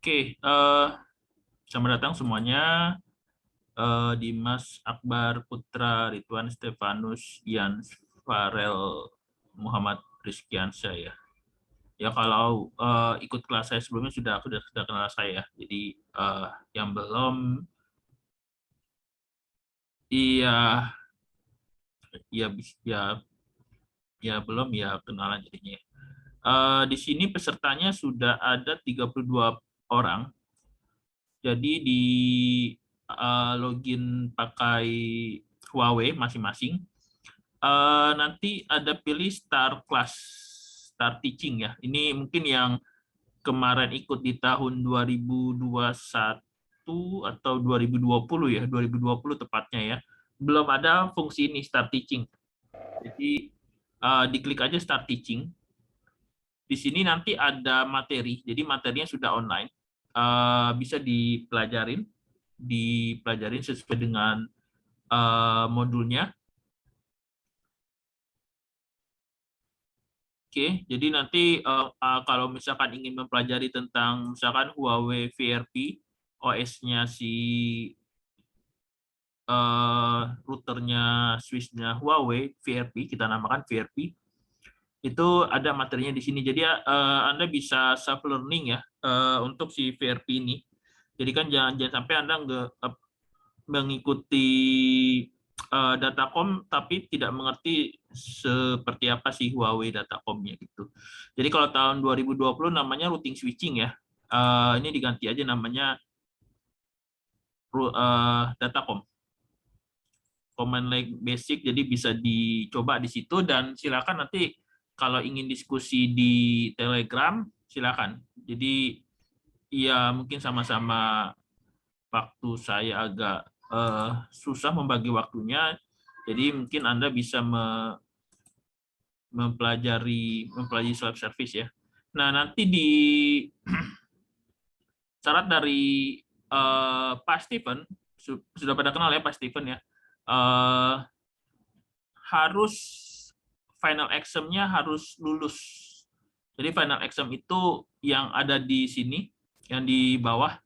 Oke, selamat datang semuanya. Dimas Akbar Putra, Ridwan Stefanus, Ian Farel, Muhammad Rizkiansyah ya. Ya kalau ikut kelas saya sebelumnya sudah kenal saya. Jadi yang belum, iya ya ya ya belum ya kenalan jadinya. Di sini pesertanya sudah ada 32 orang. Jadi di login pakai Huawei masing-masing. Nanti ada pilih Start Class, Start Teaching ya. Ini mungkin yang kemarin ikut di tahun 2021 atau 2020 ya, 2020 tepatnya ya. Belum ada fungsi ini Start Teaching. Jadi diklik aja Start Teaching. Di sini nanti ada materi, jadi materinya sudah online, bisa dipelajarin sesuai dengan modulnya. Oke, jadi nanti kalau misalkan ingin mempelajari tentang misalkan Huawei VRP, OS-nya si routernya switch-nya Huawei VRP, kita namakan VRP, itu ada materinya di sini. Jadi Anda bisa self learning ya untuk si VRP ini. Jadi kan jangan sampai Anda nggak mengikuti Datacom tapi tidak mengerti seperti apa sih Huawei Datacom-nya gitu. Jadi kalau tahun 2020 namanya routing switching ya. Ini diganti aja namanya Datacom. Command line basic, jadi bisa dicoba di situ dan silakan nanti kalau ingin diskusi di Telegram silakan. Jadi ya mungkin sama-sama waktu saya agak susah membagi waktunya, jadi mungkin Anda bisa mempelajari self service ya. Nah, nanti di syarat dari Pak Steven, sudah pada kenal ya Pak Steven ya, harus final exam-nya harus lulus. Jadi final exam itu yang ada di sini, yang di bawah,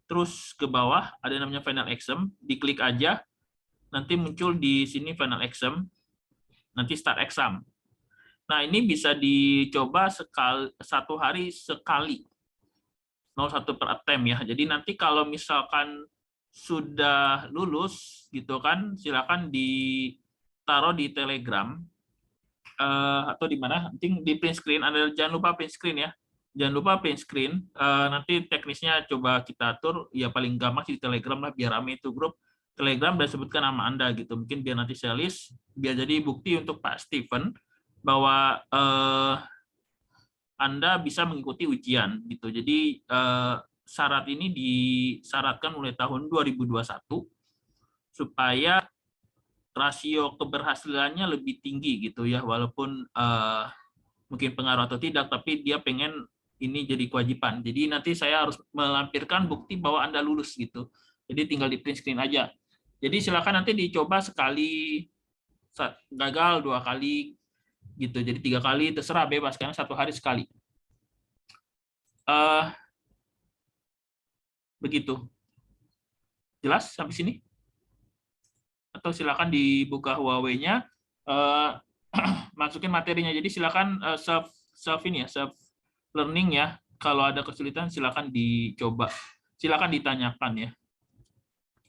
terus ke bawah ada namanya final exam, diklik aja, nanti muncul di sini final exam, nanti start exam. Nah, ini bisa dicoba satu hari sekali, 01 per attempt ya. Jadi nanti kalau misalkan sudah lulus gitu kan, silakan ditaruh di Telegram atau di mana, nanti di print screen. Anda jangan lupa print screen ya. Jangan lupa print screen. Nanti teknisnya coba kita atur. Ya paling gampang di Telegram lah, biar rame itu grup Telegram dan sebutkan nama Anda gitu. Mungkin biar nanti saya list, biar jadi bukti untuk Pak Steven bahwa Anda bisa mengikuti ujian gitu. Jadi syarat ini disyaratkan mulai tahun 2021 supaya rasio keberhasilannya lebih tinggi gitu ya, walaupun mungkin pengaruh atau tidak, tapi dia pengen ini jadi kewajiban. Jadi nanti saya harus melampirkan bukti bahwa Anda lulus gitu. Jadi tinggal di print screen aja. Jadi silakan nanti dicoba sekali, gagal 2 kali gitu. Jadi 3 kali terserah, bebas karena 1 hari sekali. Begitu. Jelas sampai sini? Atau silakan dibuka Huawei-nya, masukin materinya. Jadi silakan self ini ya, self learning ya. Kalau ada kesulitan silakan dicoba, silakan ditanyakan ya.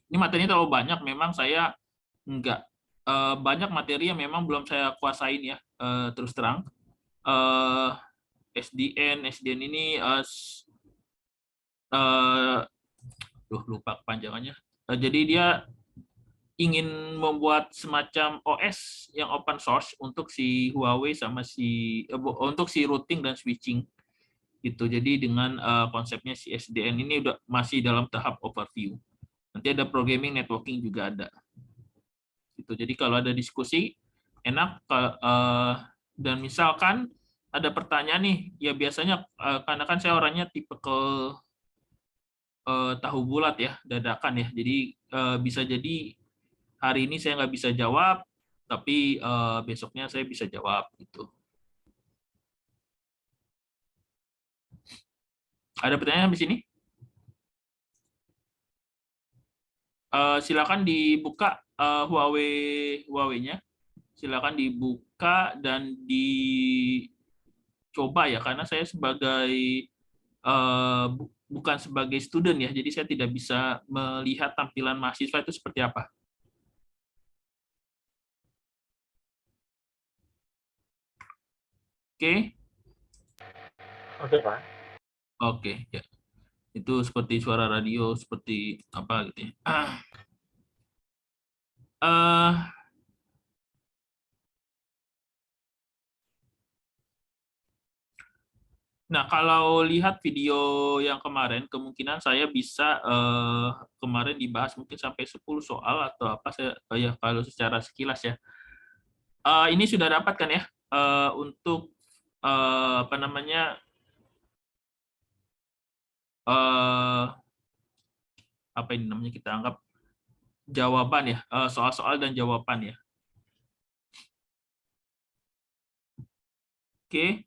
Ini materinya terlalu banyak, memang saya enggak banyak materi yang memang belum saya kuasain ya, terus terang. SDN ini lupa kepanjangannya. Jadi dia ingin membuat semacam OS yang open source untuk si Huawei sama untuk si routing dan switching gitu. Jadi dengan konsepnya si SDN ini udah masih dalam tahap overview. Nanti ada programming, networking juga ada. Gitu. Jadi kalau ada diskusi enak, dan misalkan ada pertanyaan nih, ya biasanya karena kan saya orangnya tipe tahu bulat ya, dadakan ya. Jadi bisa jadi hari ini saya nggak bisa jawab, tapi besoknya saya bisa jawab gitu. Ada pertanyaan di sini? silakan dibuka Huawei-nya. Silakan dibuka dan dicoba ya, karena saya sebagai bukan sebagai student ya, jadi saya tidak bisa melihat tampilan mahasiswa itu seperti apa. Oke. Oke, Pak. Oke, ya. Itu seperti suara radio, seperti apa gitu ya. Eh, Nah, kalau lihat video yang kemarin, kemungkinan saya bisa kemarin dibahas mungkin sampai 10 soal atau apa, saya ya kalau secara sekilas ya. Ini sudah dapat kan ya untuk apa namanya apa ini namanya, kita anggap jawaban ya, soal-soal dan jawaban ya. Oke,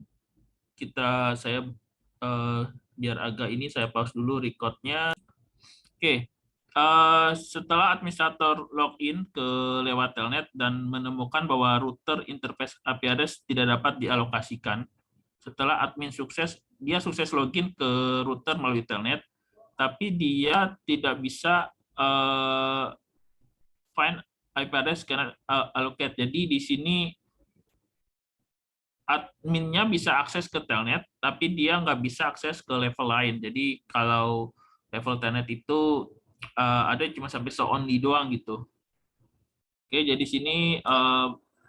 saya biar agak ini, saya pause dulu recordnya. Oke, setelah administrator login ke lewat telnet dan menemukan bahwa router interface IP address tidak dapat dialokasikan, setelah admin sukses, dia sukses login ke router melalui telnet, tapi dia tidak bisa find IP address cannot allocate. Jadi di sini adminnya bisa akses ke telnet, tapi dia nggak bisa akses ke level lain. Jadi kalau level telnet itu ada cuma sampai so only doang gitu. Oke, jadi sini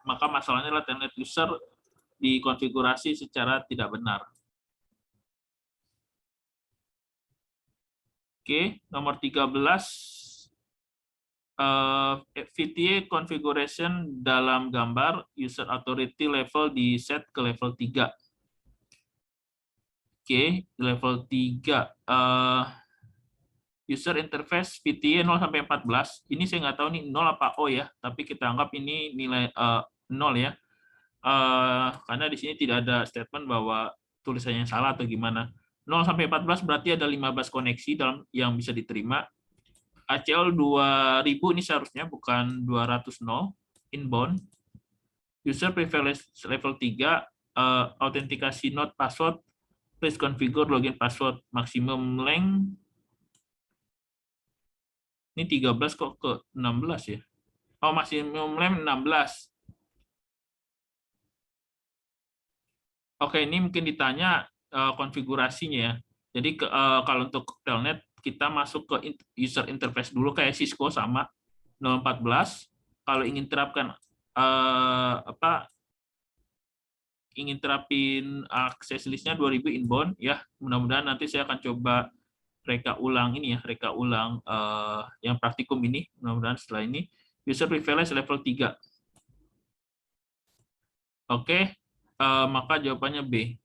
maka masalahnya adalah telnet user dikonfigurasi secara tidak benar. Oke, nomor 13. VTA configuration dalam gambar user authority level di set ke level 3. Oke, level 3. User interface VTA 0 sampai 14. Ini saya nggak tahu nih 0 apa O ya, tapi kita anggap ini nilai 0 ya. Karena di sini tidak ada statement bahwa tulisannya salah atau gimana. 0 sampai 14 berarti ada 15 koneksi dalam yang bisa diterima. ACL 2000 ini seharusnya bukan 200 inbound. User privilege level 3, autentikasi not password, please configure login password, maximum length. Ini 13 kok ke 16 ya? Oh, maximum length 16. Oke, ini mungkin ditanya konfigurasinya ya. Jadi kalau untuk telnet kita masuk ke user interface dulu kayak Cisco sama 014. Kalau ingin terapkan ingin terapin akses listnya 2000 inbound ya. Mudah-mudahan nanti saya akan coba reka ulang ini ya, reka ulang yang praktikum ini. Mudah-mudahan setelah ini user privilege level 3. Oke, maka jawabannya B.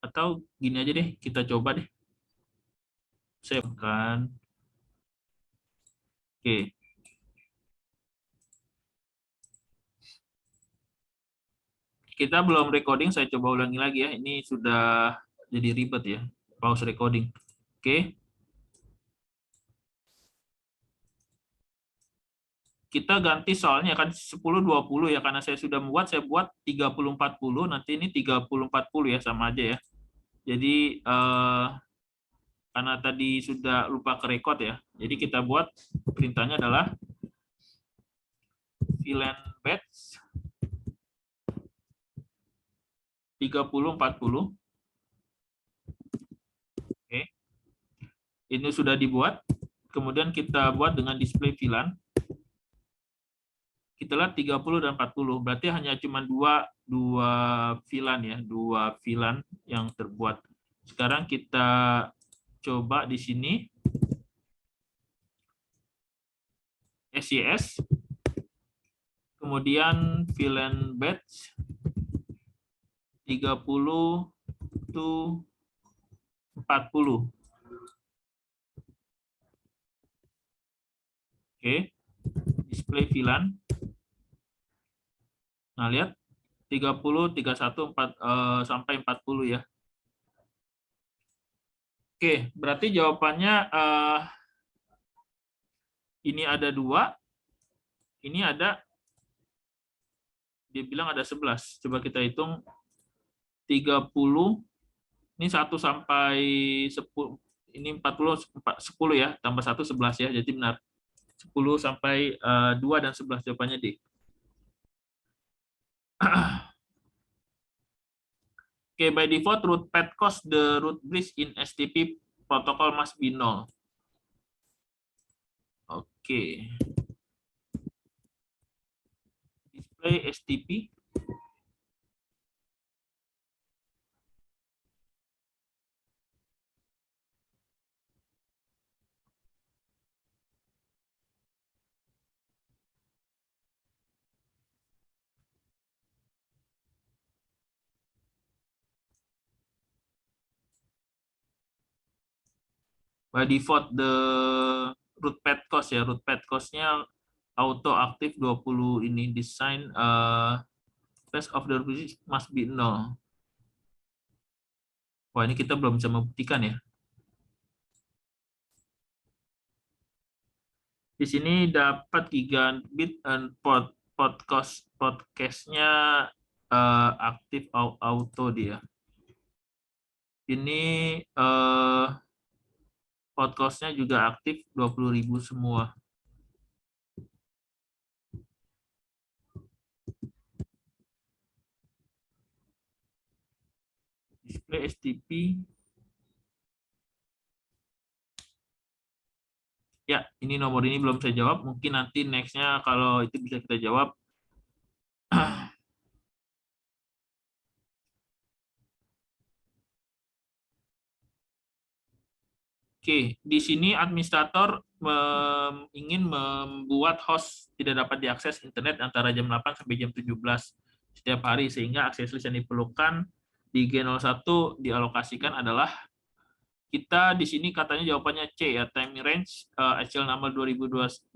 Atau gini aja deh, kita coba deh. Saya bukan. Oke. Kita belum recording, saya coba ulangi lagi ya. Ini sudah jadi ribet ya. Pause recording. Oke. Kita ganti soalnya kan 10-20 ya, karena saya sudah membuat, saya buat 30-40, nanti ini 30-40 ya, sama aja ya. Jadi karena tadi sudah lupa ke record ya, jadi kita buat perintahnya adalah VLAN batch 30-40. Oke. Ini sudah dibuat, kemudian kita buat dengan display VLAN. Kita lihat 30 dan 40, berarti hanya cuma dua VLAN ya, dua VLAN yang terbuat. Sekarang kita coba di sini SYS, kemudian VLAN batch 30 to 40. Oke, display VLAN. Nah, lihat 30, 31, 4, sampai 40 ya. Oke, berarti jawabannya ini ada 2, ini ada, dia bilang ada 11. Coba kita hitung 30, ini 1 sampai 10, ini 40, 10 ya, tambah 1, 11 ya, jadi benar. 10 sampai 2 dan 11, jawabannya D. Okay, by default, root path cost the root bridge in STP protocol must be 0. Oke. Display STP. By default, the root path cost ya, root path cost-nya auto aktif 20 ini, design path of the bridge must be 0. Wah, ini kita belum bisa membuktikan ya. Di sini dapat gigabit and podcast-nya aktif auto dia. Ini podcast-nya juga aktif 20.000 semua. Display STP. Ya, ini nomor ini belum saya jawab. Mungkin nanti next-nya kalau itu bisa kita jawab. Oke, di sini administrator ingin membuat host tidak dapat diakses internet antara jam 8 sampai jam 17 setiap hari, sehingga akses list yang diperlukan di G01 dialokasikan adalah, kita di sini katanya jawabannya C ya, time range HL number 2001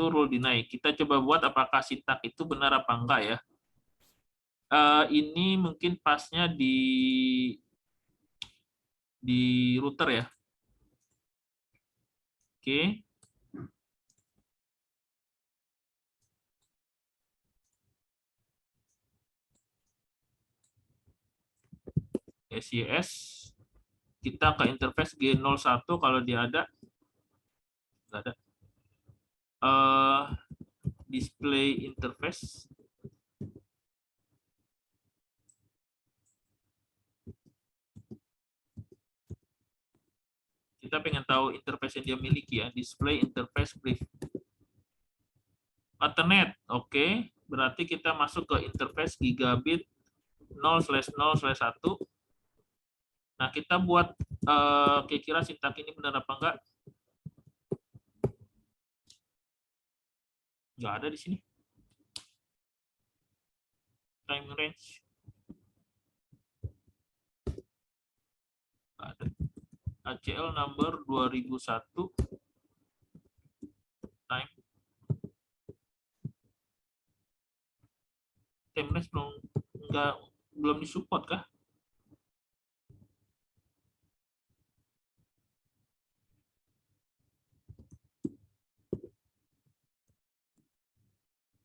rule deny. Kita coba buat apakah sintak itu benar apa enggak ya. Ini mungkin pasnya di router ya. Oke. SYS. Kita ke interface G01 kalau dia ada. Nggak ada. Display interface. Kita pengen tahu interface yang dia miliki ya. Display interface brief. Ethernet, oke. Berarti kita masuk ke interface gigabit 0/0/1. Nah, kita buat kira-kira sintak ini benar apa enggak? Enggak ada di sini. Time range. Enggak ada. ACL number 2001 time range belum disupport kah?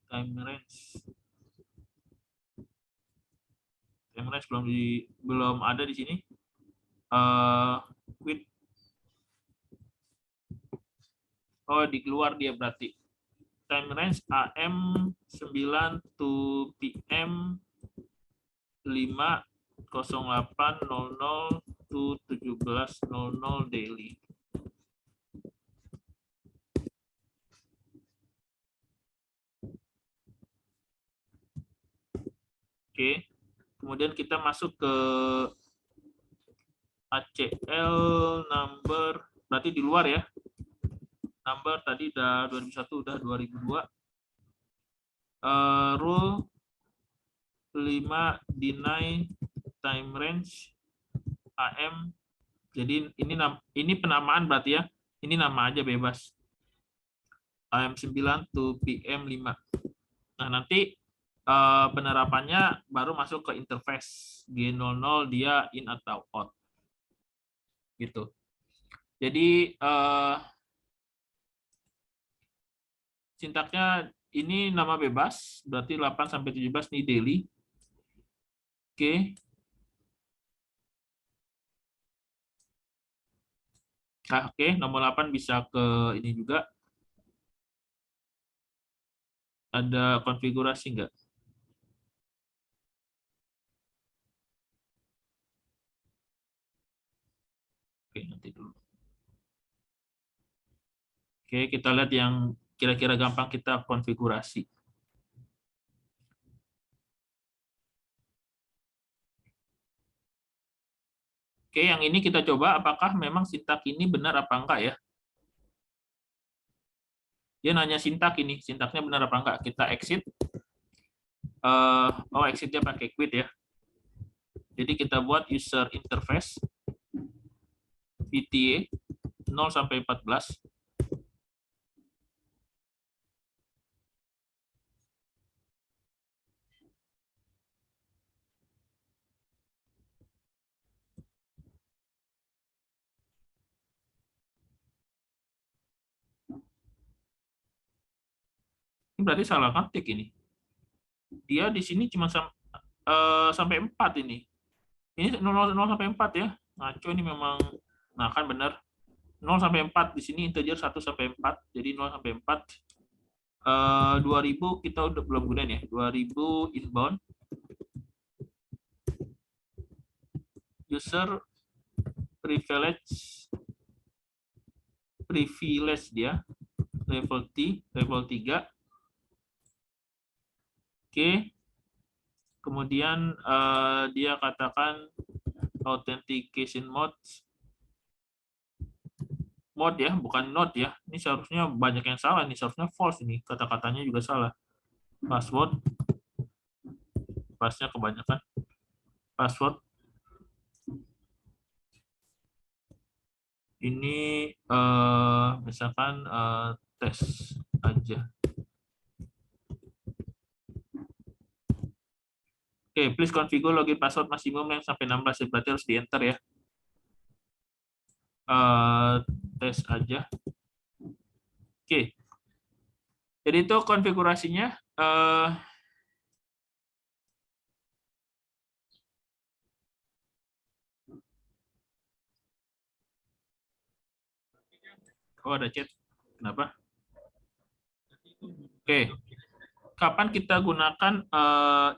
Time range belum ada di sini. With di keluar dia berarti. Time range AM 9 to PM 5:08:00 to 17:00 daily. Oke. Kemudian kita masuk ke ACL number, berarti di luar ya. Number tadi udah 2001, udah 2002. Rule 5 deny time range AM. Jadi ini penamaan berarti ya. Ini nama aja bebas. AM 9 to PM 5. Nah, nanti penerapannya baru masuk ke interface G00, dia in atau out. Gitu. Jadi sintaknya ini nama bebas, berarti 8 sampai 17 ini daily. Oke. Nah, oke, nomor 8 bisa ke ini juga. Ada konfigurasi nggak? Oke, nanti dulu. Oke, kita lihat yang kira-kira gampang kita konfigurasi. Oke, yang ini kita coba apakah memang sintak ini benar apa enggak ya. Dia nanya sintak ini, sintaknya benar apa enggak. Kita exit. Oh, exitnya pakai quit ya. Jadi kita buat user interface VTA 0 sampai 14. Ini berarti salah ketik ini. Dia di sini cuma sampai 4 ini. Ini 0 sampai 4 ya. Ngaco ini memang. Nah, kan benar. 0 sampai 4 di sini integer 1 sampai 4. Jadi 0 sampai 4. 2000 kita udah belum gunain ya. 2000 inbound. User privilege dia level 3. Oke. Kemudian dia katakan authentication mode ya, bukan node ya. Ini seharusnya banyak yang salah, ini seharusnya false ini. Kata-katanya juga salah. Password. Pasnya kebanyakan. Password. Ini misalkan tes aja. Oke, please configure login password maksimum yang sampai 16, berarti harus di enter ya. Tes aja. Oke. Jadi itu konfigurasinya. Oh, ada chat. Kenapa? Oke. Kapan kita gunakan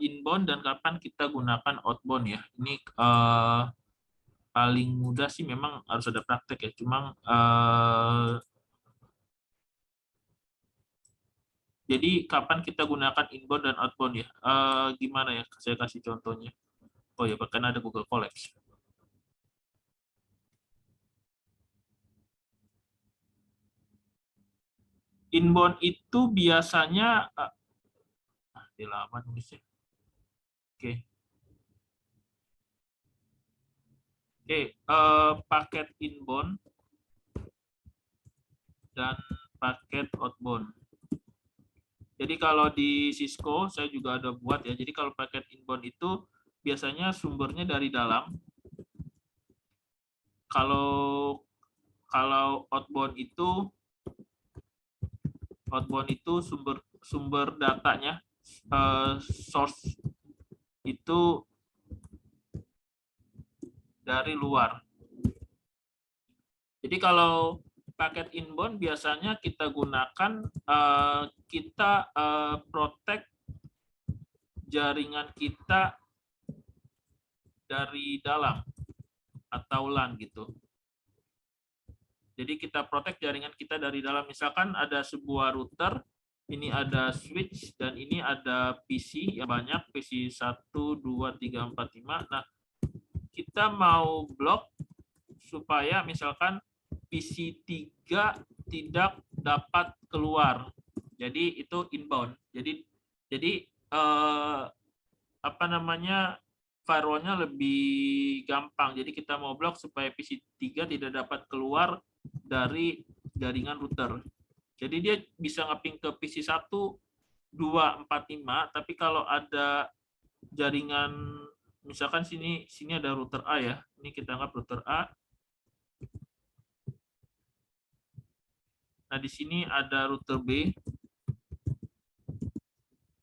inbound dan kapan kita gunakan outbound ya? Ini paling mudah sih memang harus ada praktek ya. Cuma jadi kapan kita gunakan inbound dan outbound ya? Gimana ya? Saya kasih contohnya. Oh ya, bahkan ada Google Colabs. Inbound itu biasanya di lama nulisnya. Oke. Paket inbound dan paket outbound. Jadi kalau di Cisco saya juga ada buat ya. Jadi kalau paket inbound itu biasanya sumbernya dari dalam. Kalau outbound itu sumber datanya source itu dari luar. Jadi kalau paket inbound biasanya kita gunakan kita protect jaringan kita dari dalam atau LAN gitu. Jadi kita protect jaringan kita dari dalam. Misalkan ada sebuah router, ini ada switch dan ini ada PC yang banyak, PC 1 2 3 4 5. Nah, kita mau blok supaya misalkan PC 3 tidak dapat keluar. Jadi itu inbound. Jadi firewall-nya lebih gampang. Jadi kita mau blok supaya PC 3 tidak dapat keluar dari jaringan router. Jadi dia bisa ngeping ke PC 1 2 4 5, tapi kalau ada jaringan misalkan sini ada router A ya. Ini kita anggap router A. Nah, di sini ada router B.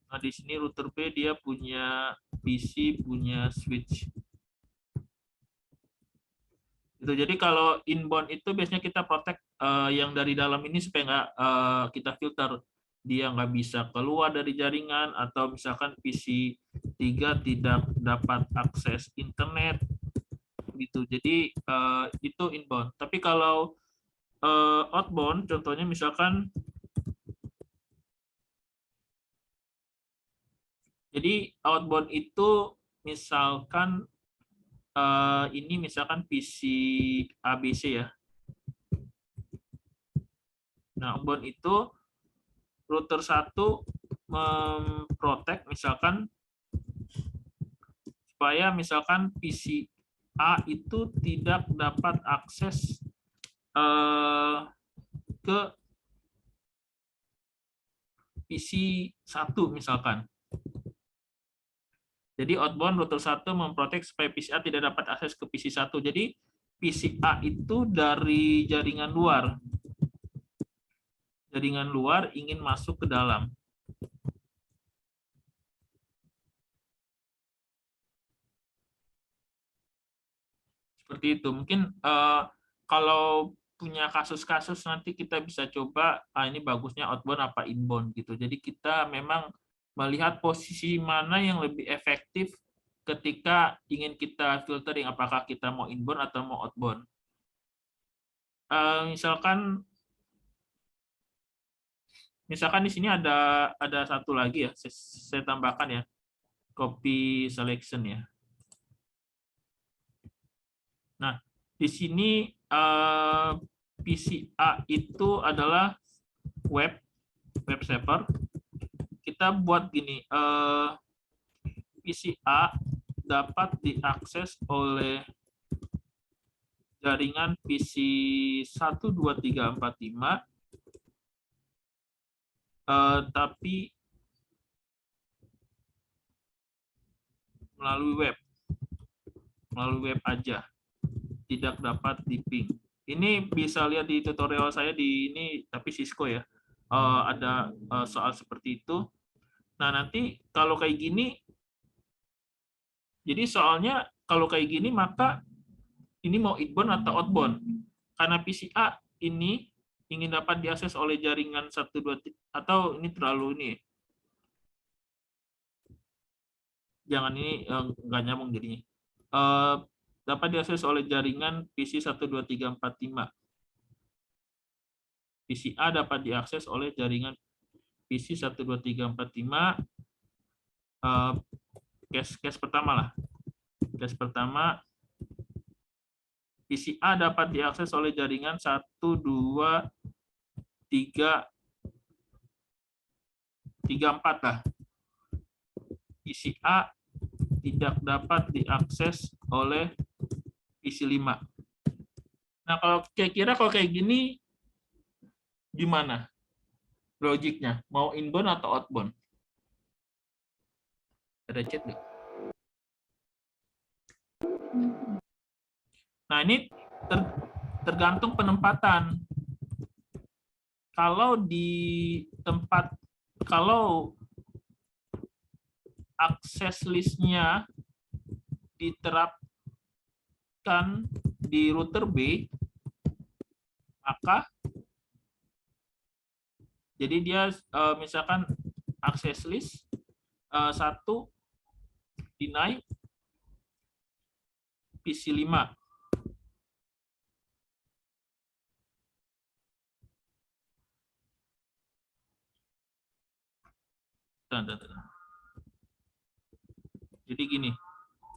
Nah, di sini router B dia punya PC, punya switch. Gitu. Jadi kalau inbound itu biasanya kita protect yang dari dalam ini supaya nggak kita filter. Dia nggak bisa keluar dari jaringan, atau misalkan PC 3 tidak dapat akses internet. Gitu. Jadi itu inbound. Tapi kalau outbound, contohnya misalkan, jadi outbound itu misalkan ini misalkan PC ABC ya. Nah, outbound itu router 1 memprotek misalkan supaya misalkan PC A itu tidak dapat akses ke PC 1 misalkan. Jadi outbound router 1 memprotek supaya PC A tidak dapat akses ke PC 1. Jadi PC A itu dari jaringan luar. Jaringan luar ingin masuk ke dalam. Seperti itu. Mungkin kalau punya kasus-kasus nanti kita bisa coba ini bagusnya outbound apa inbound gitu. Jadi kita memang melihat posisi mana yang lebih efektif ketika ingin kita filtering, apakah kita mau inbound atau mau outbound. Misalkan di sini ada satu lagi ya, saya tambahkan ya, copy selection ya. Nah, di sini PC A itu adalah web server. Kita buat gini, PC A dapat diakses oleh jaringan PC 1, 2, 3, 4, 5, tapi melalui web aja, tidak dapat di ping. Ini bisa lihat di tutorial saya di ini, tapi Cisco ya, ada soal seperti itu. Nah, nanti kalau kayak gini, jadi soalnya kalau kayak gini maka ini mau inbound atau outbound. Karena PC A ini ingin dapat diakses oleh jaringan 1, 2, 3, atau ini terlalu ini. Jangan ini nggak nyambung jadinya. Dapat diakses oleh jaringan PC 1, 2, 3, 4, 5. PC A dapat diakses oleh jaringan PC 1, 2, 3, 4, 5. Case pertama lah. Case pertama, PC A dapat diakses oleh jaringan 1, 2, 3, 4 lah. PC A tidak dapat diakses oleh PC 5. Nah, kalau kira-kira kalau kayak gini, gimana logiknya? Mau inbound atau outbound? Ada chat nggak? Nah, ini tergantung penempatan. Kalau di tempat, kalau akses listnya diterapkan di router B, maka jadi dia misalkan akses list 1 deny PC 5. Jadi gini,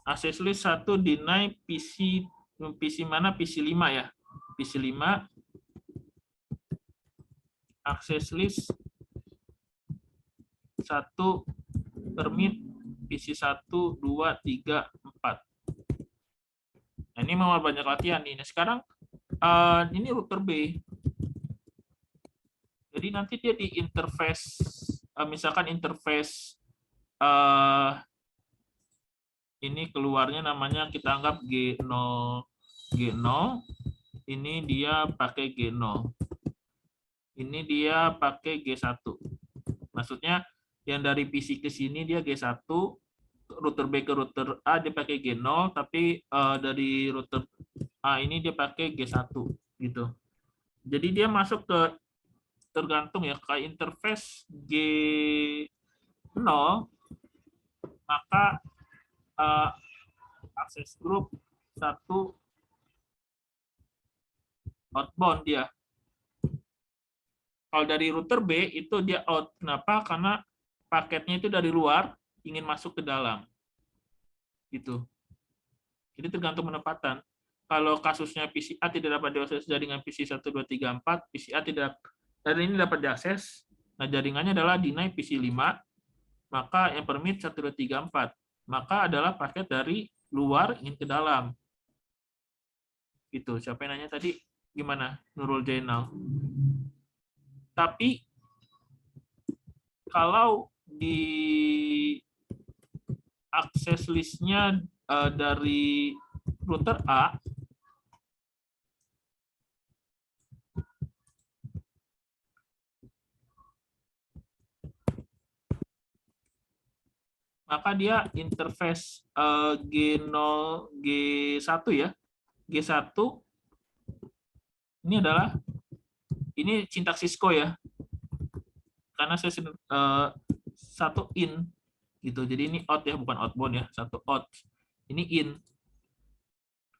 akses list 1 deny PC mana? PC 5 ya. PC 5, akses list 1 permit PC 1, 2, 3, 4. Nah, ini mau banyak latihan nih. Nah, sekarang ini router B. Jadi nanti dia di interface, misalkan interface ini keluarnya namanya kita anggap G0, ini dia pakai G0. Ini dia pakai G1. Maksudnya Yang dari PC ke sini dia G1, router B ke router A dia pakai G0, tapi dari router A ini dia pakai G1 gitu. Jadi dia masuk ke tergantung ya ke interface G0, maka akses group 1 outbound dia. Kalau dari router B itu dia out. Kenapa? Karena paketnya itu dari luar ingin masuk ke dalam. Gitu. Jadi tergantung penempatan. Kalau kasusnya PCA tidak dapat diakses jaringan PC 1, 2, 3, 4, PCA tidak dari ini dapat diakses. Nah, jaringannya adalah deny PC 5, maka yang permit 1, 2, 3, 4. Maka adalah paket dari luar ingin ke dalam. Gitu. Siapa yang nanya tadi? Gimana? Nurul Jainal. Tapi kalau di akses listnya dari router A, maka dia interface G0, G1 ya. G1 ini adalah ini sintaks Cisco ya. Karena saya satu in gitu. Jadi ini out ya, bukan outbound ya, satu out. Ini in.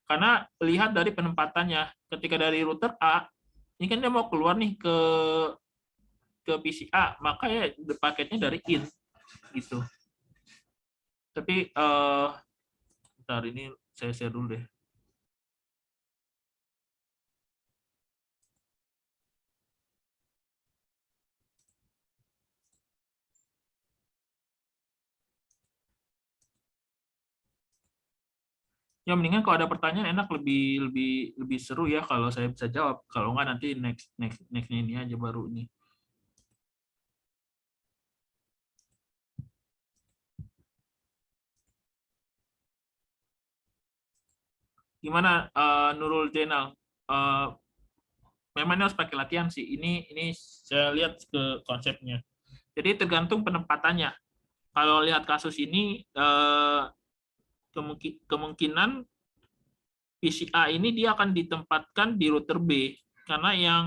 Karena lihat dari penempatannya, ketika dari router A, ini kan dia mau keluar nih ke PC A, maka ya paketnya dari in gitu. Tapi bentar ini saya share dulu deh. Ya mendingan kalau ada pertanyaan enak lebih seru ya kalau saya bisa jawab. Kalau nggak nanti nextnya ini aja baru ini. Gimana Nurul Jenal? Memang ini harus pakai latihan sih. Ini saya lihat ke konsepnya. Jadi tergantung penempatannya. Kalau lihat kasus ini kemungkinan PCA ini dia akan ditempatkan di router B karena yang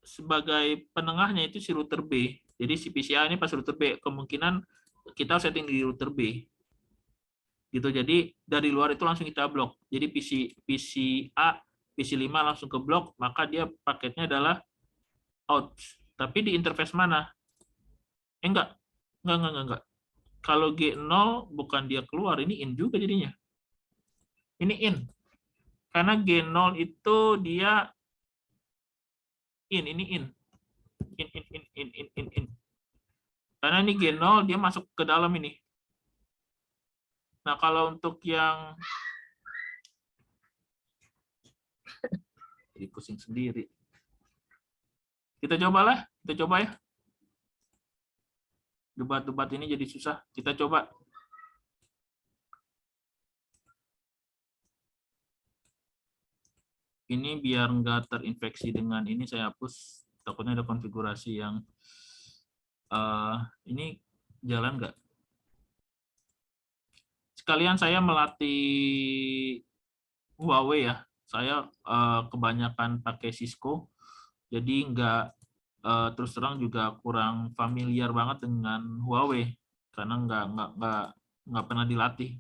sebagai penengahnya itu si router B. Jadi si PCA ini pas router B, kemungkinan kita setting di router B. Gitu. Jadi dari luar itu langsung kita blok. Jadi PCA, PC5 langsung ke blok, maka dia paketnya adalah out. Tapi di interface mana? Enggak. Kalau G0 bukan dia keluar, ini in juga jadinya. Ini in. Karena G0 itu dia ini in. In. Karena ini G0 dia masuk ke dalam ini. Nah, kalau untuk yang jadi pusing sendiri. Kita coba ya. Debat-debat ini jadi susah. Kita coba. Ini biar nggak terinfeksi dengan ini saya hapus. Takutnya ada konfigurasi yang ini jalan nggak. Sekalian saya melatih Huawei ya. Saya kebanyakan pakai Cisco. Jadi nggak terus terang juga kurang familiar banget dengan Huawei karena nggak pernah dilatih.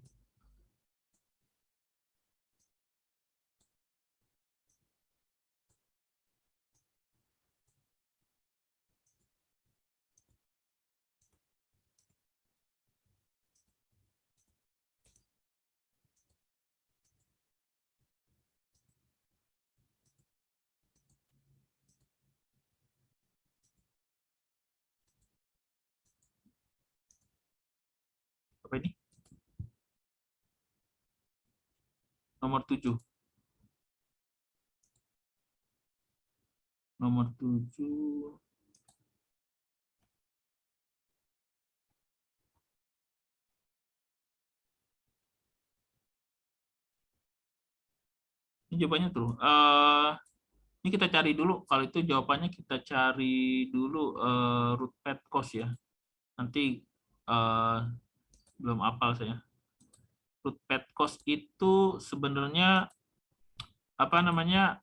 Apa ini? Nomor 7. Nomor 7. Ini jawabannya tuh. Ini kita cari dulu, kalau itu jawabannya kita cari dulu root path cost ya. Nanti belum hafal saya. Root path cost itu sebenarnya apa namanya,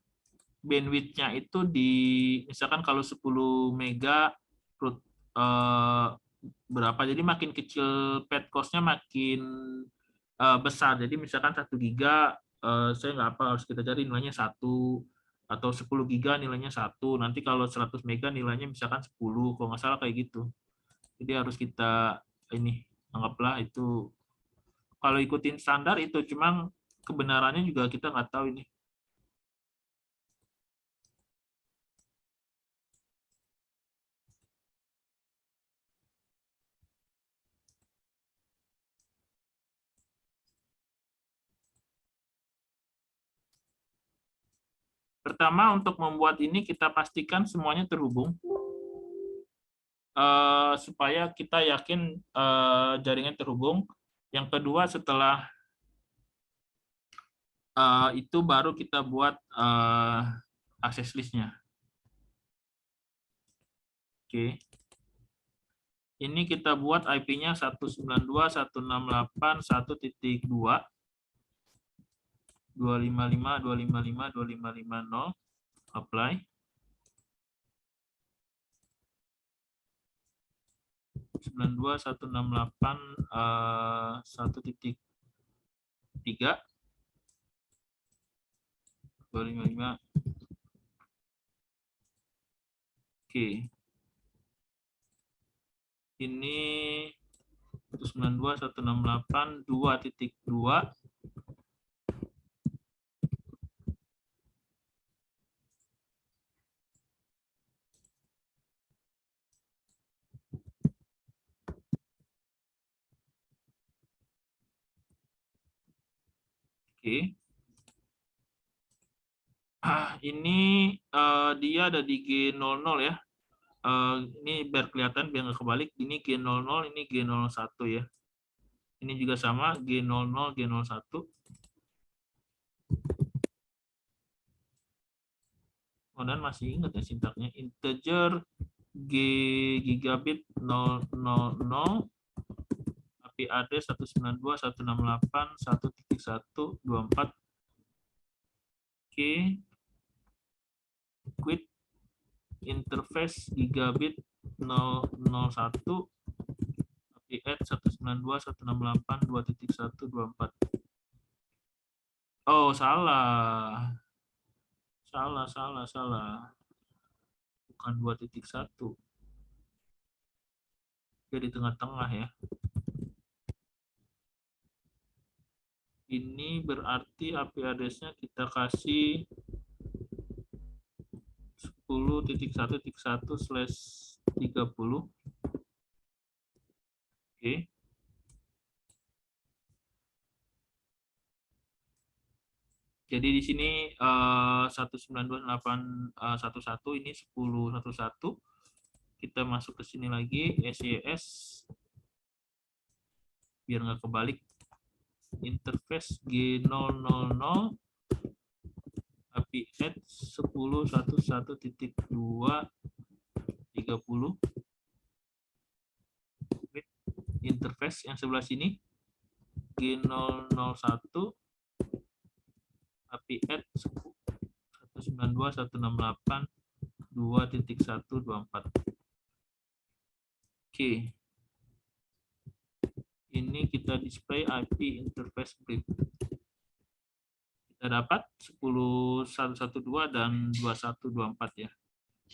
bandwidth-nya itu di misalkan kalau 10 mega root berapa, jadi makin kecil path cost-nya makin besar. Jadi misalkan 1 giga saya nggak apa, harus kita cari nilainya 1, atau 10 giga nilainya 1. Nanti kalau 100 mega nilainya misalkan 10, kalau nggak salah kayak gitu. Jadi harus kita ini anggaplah itu, kalau ikutin standar itu, cuma kebenarannya juga kita nggak tahu ini. Pertama, untuk membuat ini kita pastikan semuanya terhubung supaya kita yakin jaringan terhubung. Yang kedua, setelah itu baru kita buat access list-nya. Oke. Ini kita buat IP-nya 192.168.1.2, 255.255.255.0, apply. 192.168.1.3, 255. Oke. Ini 192.168.2.2. Oke. Ini dia ada di G00 ya. Ini biar kelihatan, biar nggak kebalik. Ini G00, ini G01 ya. Ini juga sama, G00, G01. Dan masih ingat ya sintaknya. Integer G gigabit 000, IP address 192.168.1.124. Oke. Quit interface gigabit 001, IP add 192.168.2.124. Oh, salah. Salah. Bukan 2.1. Dia di tengah-tengah ya. Ini berarti IP address-nya kita kasih 10.1.1/30. Oke. Jadi di sini 192.811 ini 10.11. Kita masuk ke sini lagi, SYS, biar nggak kebalik. Interface G000, IP add 10.11.2.30. Interface yang sebelah sini G001, IP add 192.168.2.124. Oke. Ini kita display IP interface brief. Kita dapat 10.112 dan 2124 ya.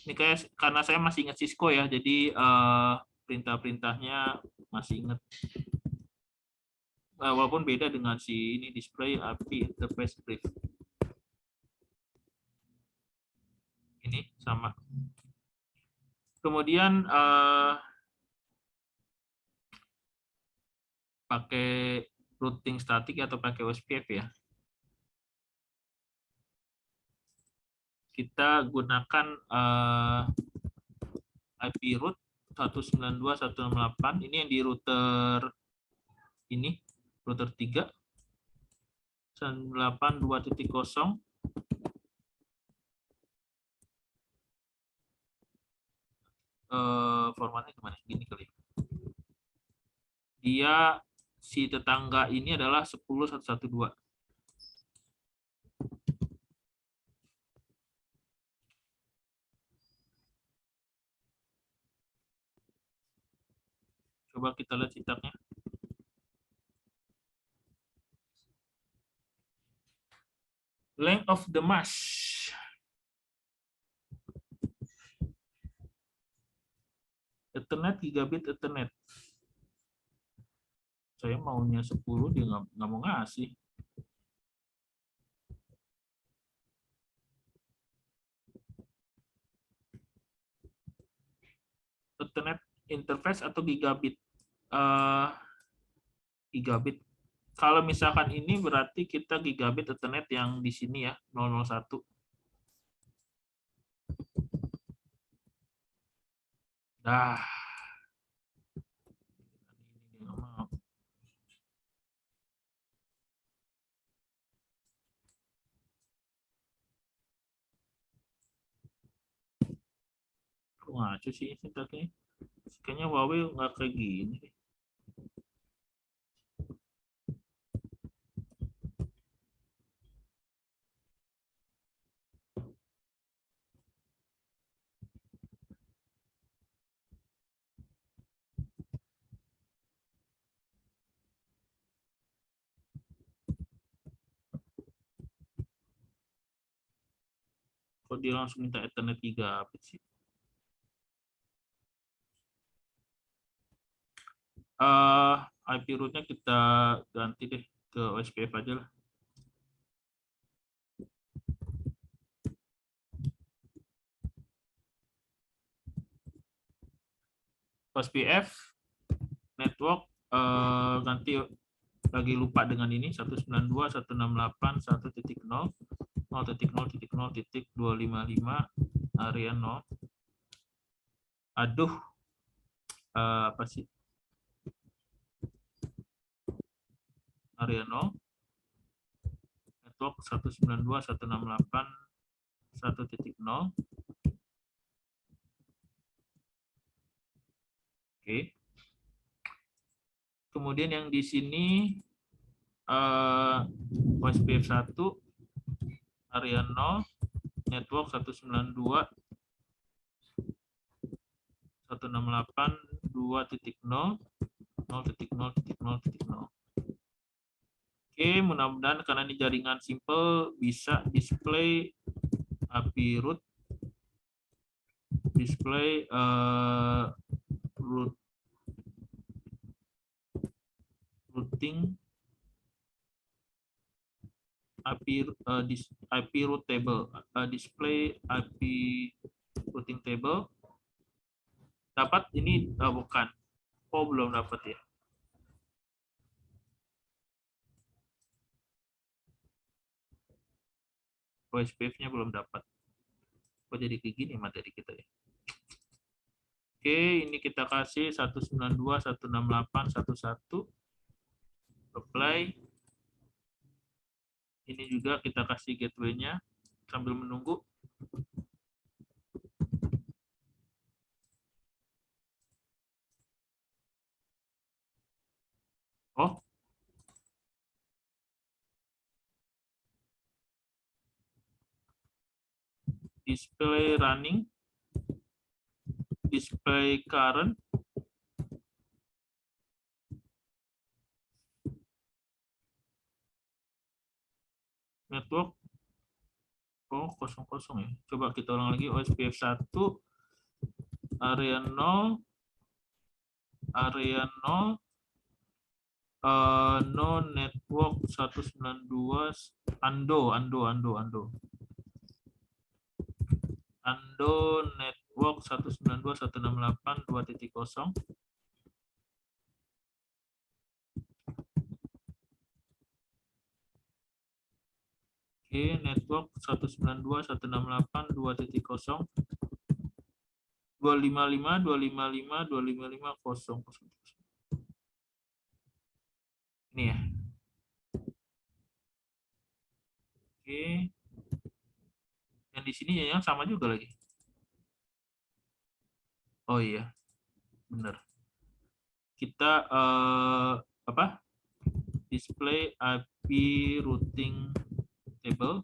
Ini kayak karena saya masih ingat Cisco ya, jadi perintah-perintahnya masih ingat. Walaupun beda dengan si ini display IP interface brief. Ini sama. Kemudian pakai routing statik atau pakai OSPF ya. Kita gunakan IP root 192.168. Ini yang di router ini, router 3. 192.2.0. formatnya gimana? Gini kali. Dia si tetangga ini adalah 10.112. Coba kita lihat sintaknya. Length of the mesh. Ethernet, gigabit Ethernet. Saya maunya 10, dia nggak mau ngasih. Ethernet interface atau gigabit? Gigabit. Kalau misalkan ini berarti kita gigabit Ethernet yang di sini ya, 001. Dah. Ini nggak mau. Kok ngaco sih sintaknya? Kayaknya Huawei nggak kayak gini. Kok dia langsung minta Ethernet gigabit sih? IP root-nya kita ganti deh ke OSPF aja lah. OSPF network ganti lagi lupa dengan ini 192.168.1.0 0.0.0.255 area 0. Aduh, apa sih? Area 0. Network 192.168.1.0. Oke. Kemudian yang di sini OSPF 1 area 0 network 192.168.2.0 0.0.0.0. Oke, mudah-mudahan karena ini jaringan simple bisa display IP root, display routing IP root table, display IP routing table. Dapat ini bukan? Oh, belum dapat ya. OSPF-nya belum dapat. Kok jadi kayak gini materi kita ya? Oke, ini kita kasih 192.168.1.1. Apply. Ini juga kita kasih gateway-nya sambil menunggu. Oh. Display running. Display current. Network. Oh, kosong ya. Coba kita ulang lagi. OSPF 1 area 0 area 0 no network 192 Ando network 192.168.2.0. Oke, network 192.168.2.0 255.255.255.0. Ini ya. Oke. Yang di sini yang sama juga lagi. Oh iya, benar. Kita display IP routing table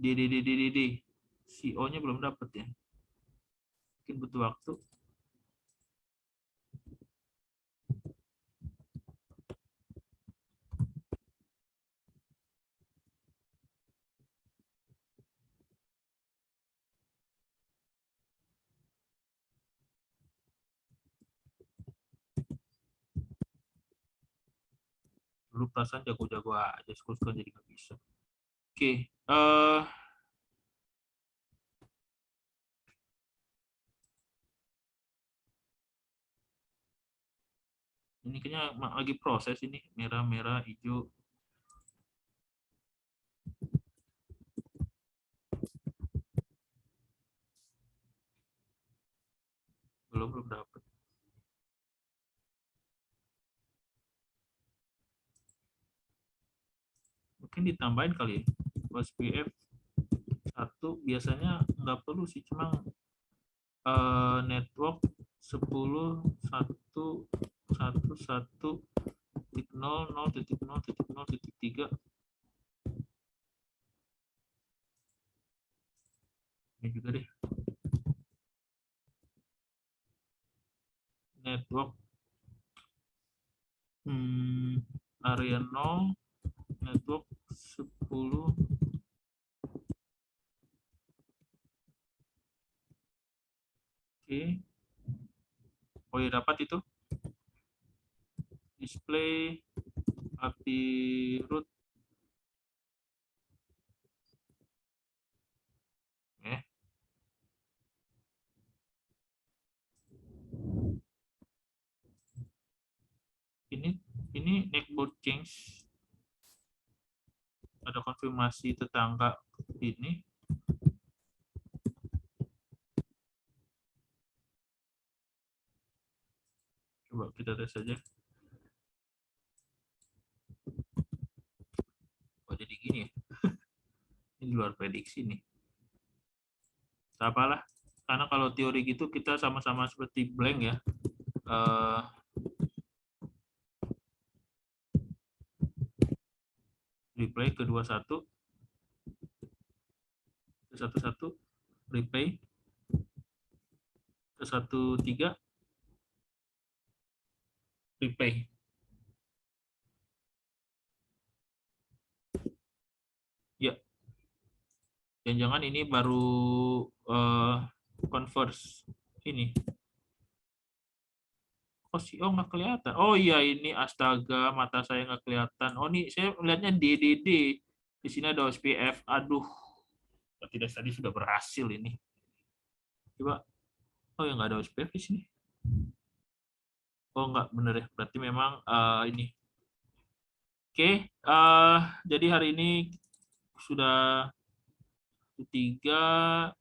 DDDDD. CO-nya belum dapat ya. Mungkin butuh waktu. Dulu perasaan jago-jago aja, sekarang jadi nggak bisa. Oke, ini kayaknya lagi proses ini, merah-merah, hijau. Belum dapat. Mungkin ditambahin kali ya. OSPF 1 biasanya nggak perlu sih, cuma network 10 1 1 1 0 0 0 0 3. Ini juga deh. Network area 0, network 10. Oke. Oh ya, dapat itu. Display API root. Ini network change. Ada konfirmasi tetangga ini. Coba kita tes saja. Oh, jadi gini ya. Ini luar prediksi nih. Tak apalah. Karena kalau teori gitu kita sama-sama seperti blank ya. Replay ke 21. Ke 11. Replay ke 13. Replay. Ya. Jangan-jangan ini baru converse ini. Oh sih, oh nggak kelihatan. Oh iya, ini astaga, mata saya nggak kelihatan. Oh nih, saya melihatnya DDD. Di sini ada OSPF. Aduh, tidak, tadi sudah berhasil ini. Coba. Oh ya, nggak ada OSPF di sini. Oh nggak, bener ya. Berarti memang ini. Oke, jadi hari ini sudah 3,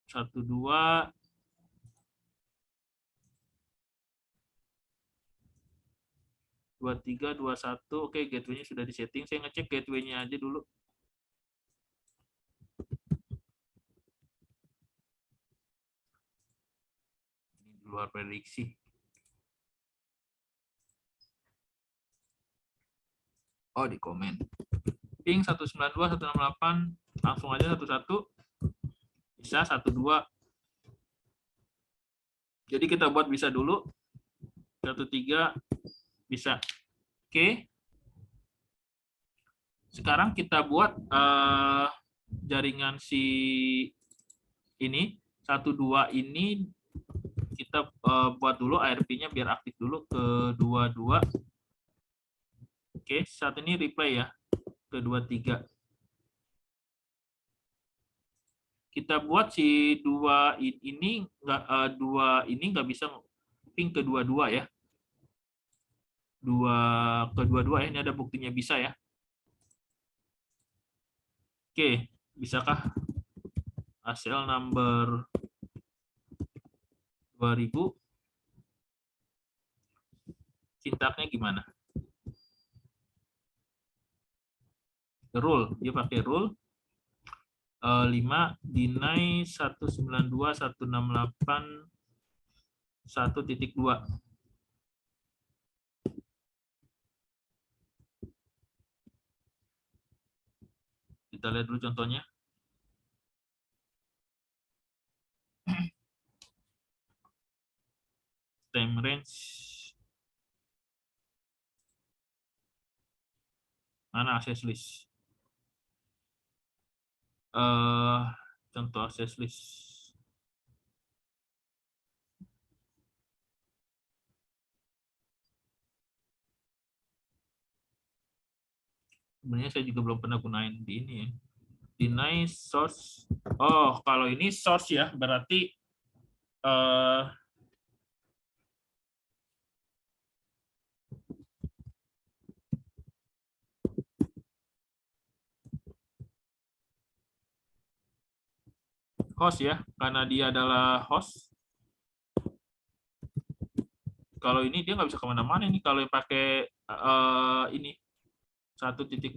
1, 2. 23, 21. Oke, gateway-nya sudah disetting. Saya ngecek gateway-nya aja dulu. Ini di luar prediksi. Oh, di komen. Ping 192, 168. Langsung aja 11. Bisa 12. Jadi kita buat bisa dulu. 13 bisa. Oke. Sekarang kita buat jaringan si ini 12 ini kita buat dulu ARP-nya biar aktif dulu ke 22. Oke, saat ini replay ya ke 23. Kita buat si 2 ini nggak bisa ping ke 22 ya. 2 ke 22 ya, ini ada buktinya bisa ya. Oke, bisakah ACL number 2000 sintaknya gimana? Rule, dia pakai rule 5 deny 192.168.1.2. Kita lihat dulu contohnya. Time range. Mana access list? Contoh access list. Sebenarnya saya juga belum pernah gunain di ini ya. Deny source. Oh, kalau ini source ya, berarti host ya, karena dia adalah host. Kalau ini dia nggak bisa kemana-mana nih kalau yang pakai ini 1.2.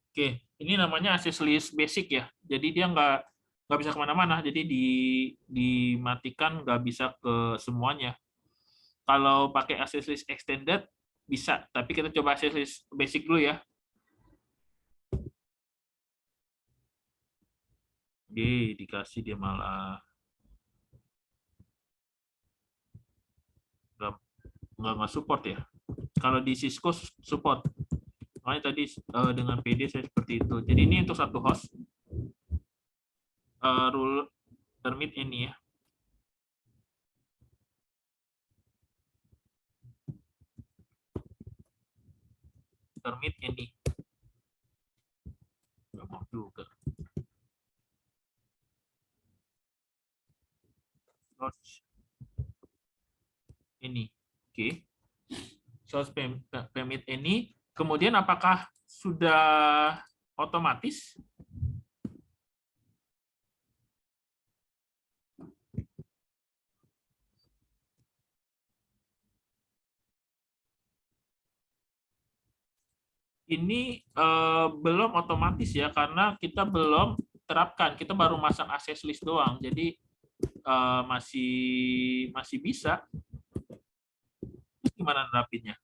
Oke, ini namanya access list basic ya. Jadi dia nggak bisa kemana-mana. Jadi dimatikan nggak bisa ke semuanya. Kalau pakai access list extended bisa, tapi kita coba access list basic dulu ya. Dikasih dia malah nggak support ya. Kalau di Cisco support. Makanya tadi dengan PD saya seperti itu. Jadi ini untuk satu host. Rule permit ini ya. Permit ini. Nggak mau juga. Ini. Oke. Source permit ini. Kemudian apakah sudah otomatis? Ini belum otomatis ya, karena kita belum terapkan. Kita baru masang access list doang. Jadi masih bisa. Gimana nerapinnya?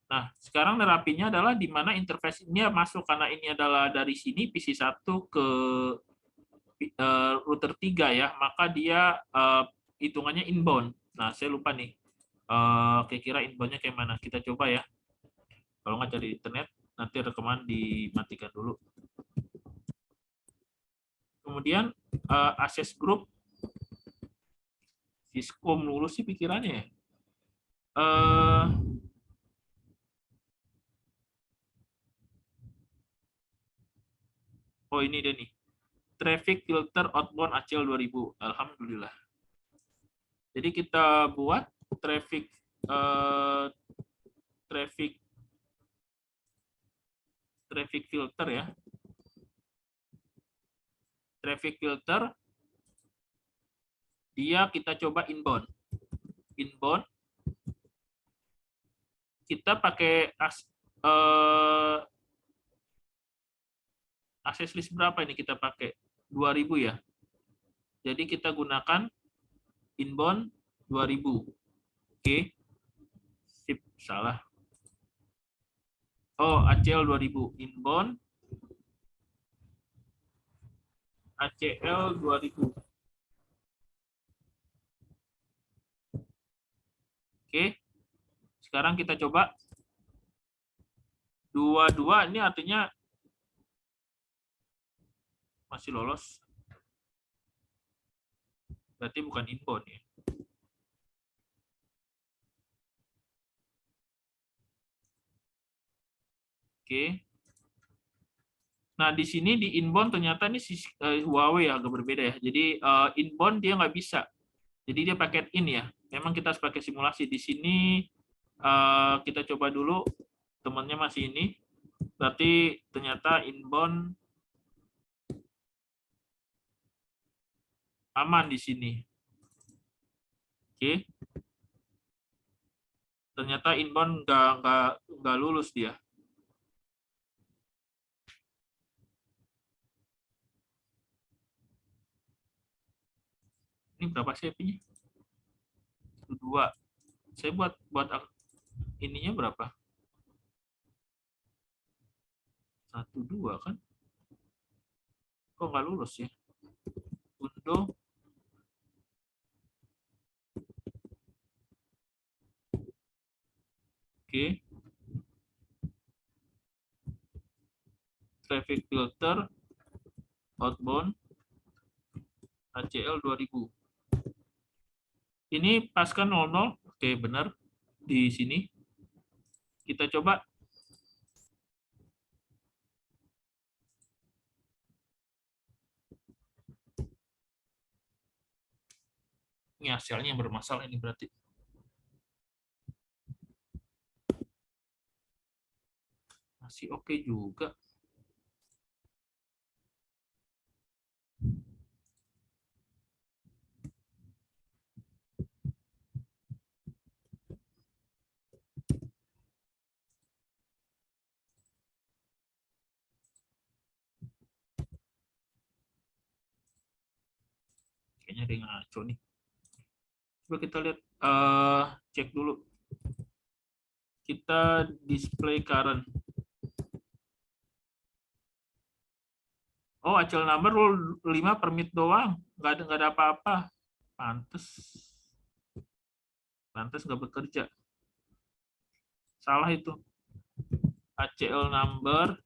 Nah, sekarang nerapinnya adalah di mana interface-nya masuk, karena ini adalah dari sini PC1 ke router 3 ya, maka dia hitungannya inbound. Nah, saya lupa nih, kira-kira inbound-nya kayak mana. Kita coba ya. Kalau nggak cari internet, nanti rekaman dimatikan dulu. Kemudian access group, Cisco melulu sih pikirannya ya. Oh ini dia nih. Traffic filter outbound ACL 2000. Alhamdulillah. Jadi kita buat traffic filter ya. Traffic filter dia kita coba inbound. Inbound kita pakai access list berapa ini kita pakai? 2000 ya. Jadi kita gunakan inbound 2000. Oke. Sip, salah. Oh, ACL 2000 inbound ACL 2000. Oke. Sekarang kita coba 22 ini artinya masih lolos. Berarti bukan inbound ya. Oke. Nah, di sini di inbound ternyata ini Huawei agak berbeda ya. Jadi inbound dia nggak bisa. Jadi dia paket in ya. Memang kita harus pakai simulasi. Di sini kita coba dulu. Temannya masih ini. Berarti ternyata inbound aman di sini. Oke. Ternyata inbound nggak lulus dia. Ini berapa sih IP-nya? 2. Saya buat ininya berapa? 12 kan? Kok nggak lulus ya? Undo. Oke. Traffic filter outbound ACL 2000. Ini paskan 00. Oke, benar. Di sini kita coba. Ini hasilnya yang bermasalah ini berarti. Masih oke juga. Kayaknya ada yang ngaco nih. Coba kita lihat, cek dulu. Kita display current. Oh, ACL number 5 permit doang. Nggak ada apa-apa. Pantes nggak bekerja. Salah itu. ACL number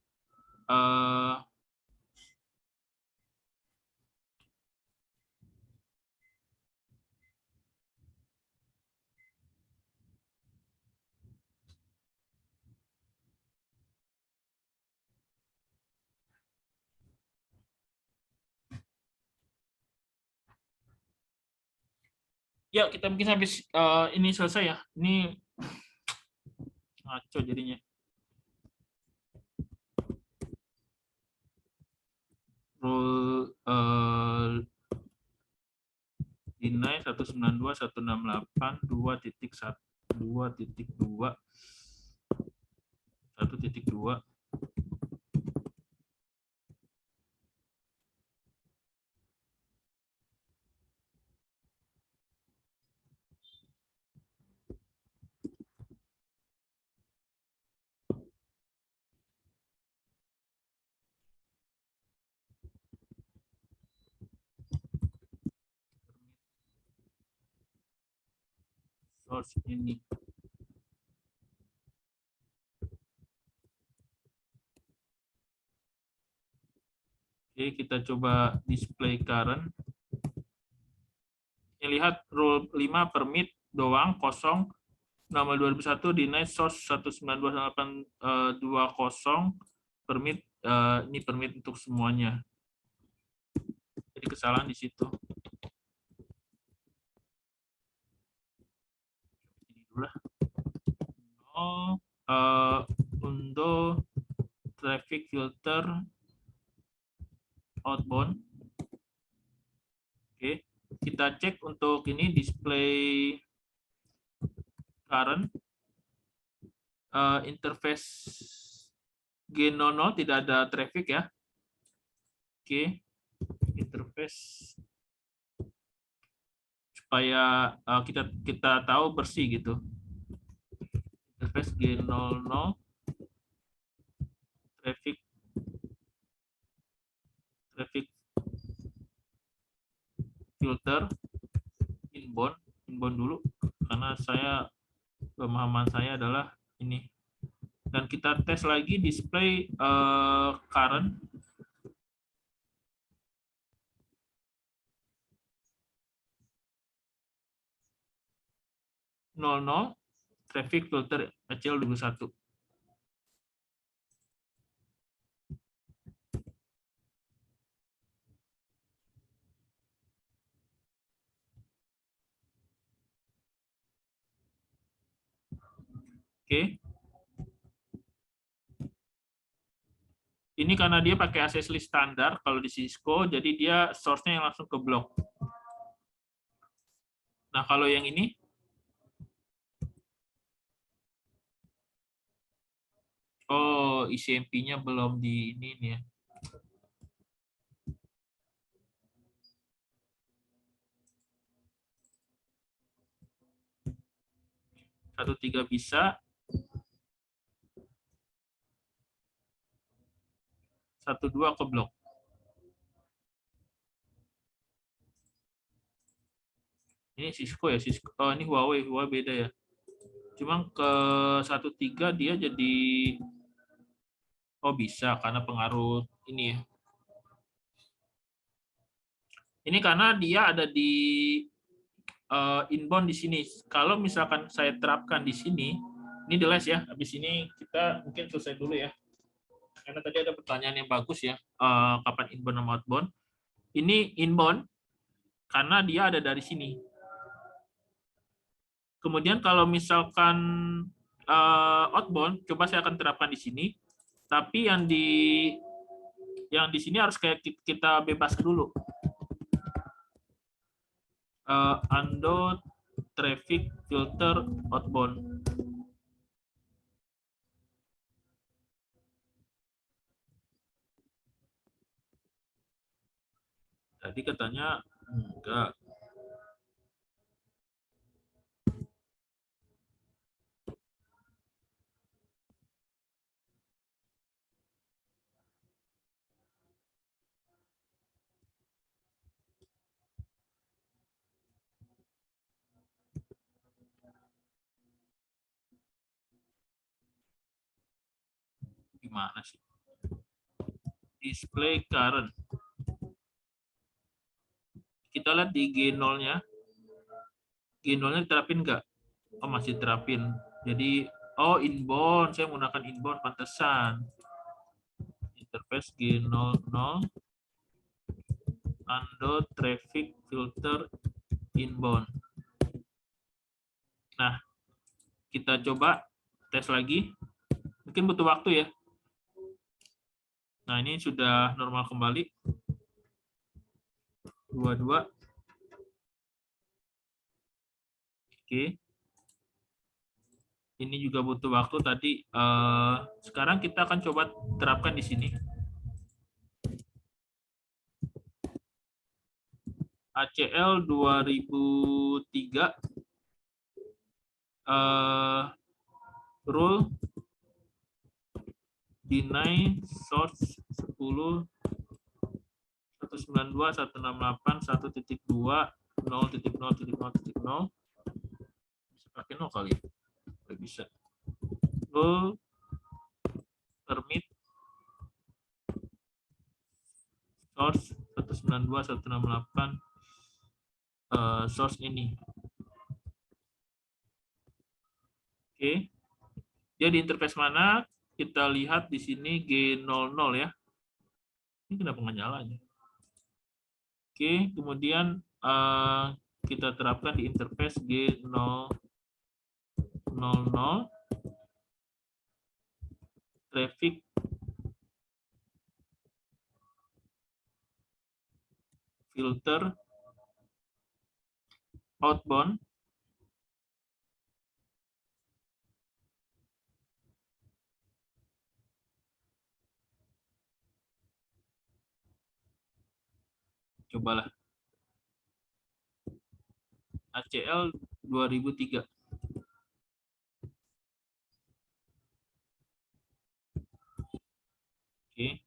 ya kita mungkin habis ini selesai ya. Ini ngaco jadinya. Rule deny 192.168 2.1 2.2 1.2. Source ini. Oke, kita coba display current. Lihat rule 5 permit doang kosong. Nomor 2001 deny source 192.820 permit, ini permit untuk semuanya. Jadi kesalahan di situ. Ini dulu lah. Untuk traffic filter outbound. Oke, kita cek untuk ini display current, interface G00 tidak ada traffic ya. Oke, interface supaya kita tahu bersih gitu. Interface G00 traffic filter inbound dulu karena pemahaman saya adalah ini. Dan kita tes lagi display current. Traffic filter ACL 21. Oke. Ini karena dia pakai access list standar kalau di Cisco, jadi dia source-nya yang langsung ke blok. Nah, kalau yang ini, oh, ICMP-nya belum di ini nih ya. 13 bisa. 12 ke blok. Ini Cisco ya, Cisco. Oh, ini Huawei beda ya. Cuma ke 13 dia jadi bisa karena pengaruh ini ya. Ini karena dia ada di inbound di sini. Kalau misalkan saya terapkan di sini, ini the last ya. Habis ini kita mungkin selesai dulu ya. Karena tadi ada pertanyaan yang bagus ya. Kapan inbound sama outbound? Ini inbound karena dia ada dari sini. Kemudian kalau misalkan outbound, coba saya akan terapkan di sini. Tapi yang di sini harus kayak kita bebas dulu. Undo traffic filter outbound. Tadi katanya enggak. Gimana sih? Display current. Kita lihat di G0-nya. G0-nya diterapin nggak? Oh, masih terapin. Jadi, inbound. Saya menggunakan inbound, pantesan. Interface G00. Undo traffic filter inbound. Nah, kita coba tes lagi. Mungkin butuh waktu ya. Nah, ini sudah normal kembali. 22. Oke. Ini juga butuh waktu tadi. Sekarang kita akan coba terapkan di sini. ACL 2003 rule deny source 10 192 168 1.2 0.0.0.0 bisa pakai 0 kali ya? Nggak bisa. Rule permit source 192 168 source ini. Oke. Dia di interface mana? Kita lihat di sini G00 ya. Ini kenapa nggak nyala ya? Oke, kemudian kita terapkan di interface G000 traffic filter outbound. Cobalah. ACL 2003. Oke.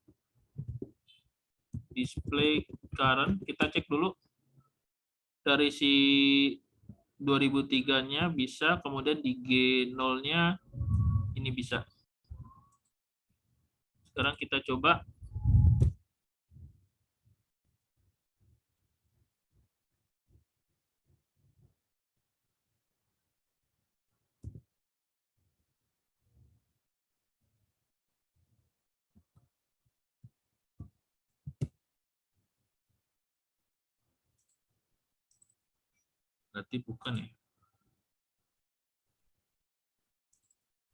Display current, kita cek dulu. Dari si 2003-nya bisa, kemudian di G0-nya ini bisa. Sekarang kita coba. Berarti bukan ya.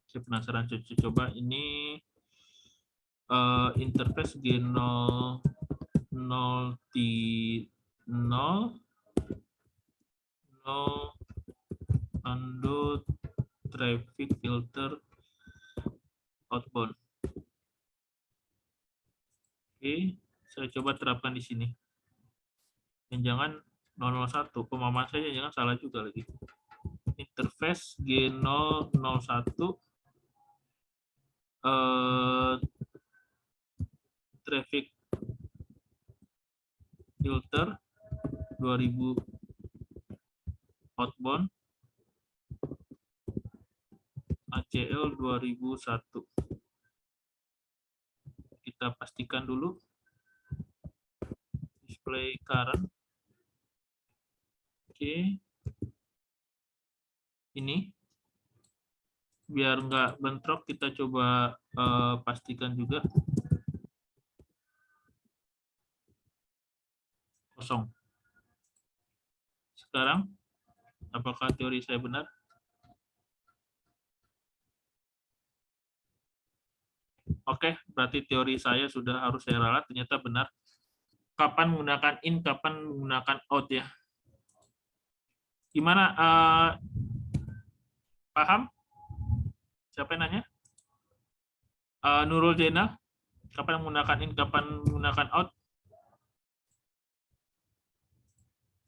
Saya penasaran, coba ini interface G0 undo traffic filter outbound. Oke, saya coba terapkan di sini. Dan jangan 001, pemahaman saya jangan salah juga lagi. Interface interface G001 traffic filter 2000 outbound ACL 2001. Kita pastikan dulu display current. Oke. Ini biar nggak bentrok, kita coba pastikan juga kosong. Sekarang, apakah teori saya benar? Oke, berarti teori saya sudah harus saya ralat, ternyata benar. Kapan menggunakan in, kapan menggunakan out ya. Gimana? Paham? Siapa yang nanya? Nurul Zainal, kapan menggunakan in, kapan menggunakan out?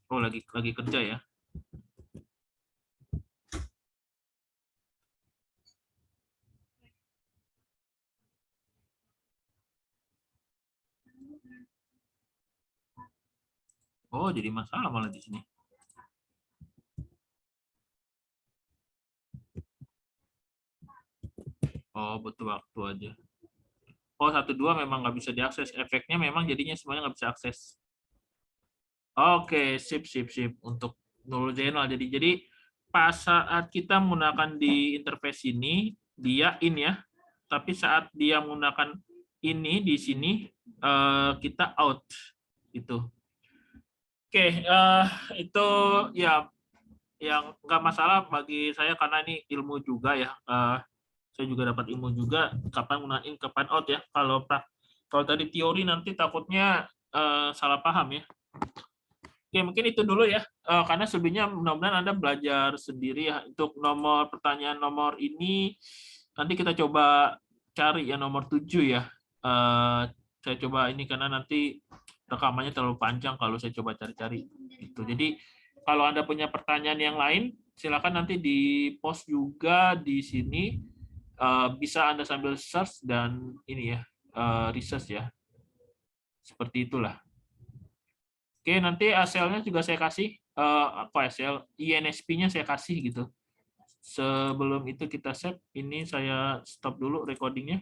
Oh, lagi kerja ya. Oh, jadi masalah malah di sini. Oh, butuh waktu aja. Oh, 1-2 memang nggak bisa diakses. Efeknya memang jadinya semuanya nggak bisa akses. Oke, sip. Untuk Nurul Zainal. Jadi pas saat kita menggunakan di interface ini, dia in ya. Tapi saat dia menggunakan ini di sini, kita out. Gitu. Oke, itu ya yang nggak masalah bagi saya karena ini ilmu juga ya. Saya juga dapat ilmu juga kapan menggunakan in, kapan out ya. Kalau tadi teori nanti takutnya salah paham ya. Oke, mungkin itu dulu ya. Karena selebihnya mudah-mudahan Anda belajar sendiri ya. Untuk pertanyaan nomor ini nanti kita coba cari ya nomor 7 ya. Saya coba ini karena nanti rekamannya terlalu panjang kalau saya coba cari-cari gitu. Jadi kalau Anda punya pertanyaan yang lain, silakan nanti di-post juga di sini. Bisa Anda sambil search dan ini ya, research ya. Seperti itulah. Oke, nanti ASL-nya juga saya kasih, ASL, INSP-nya saya kasih gitu. Sebelum itu kita save, ini saya stop dulu recording-nya.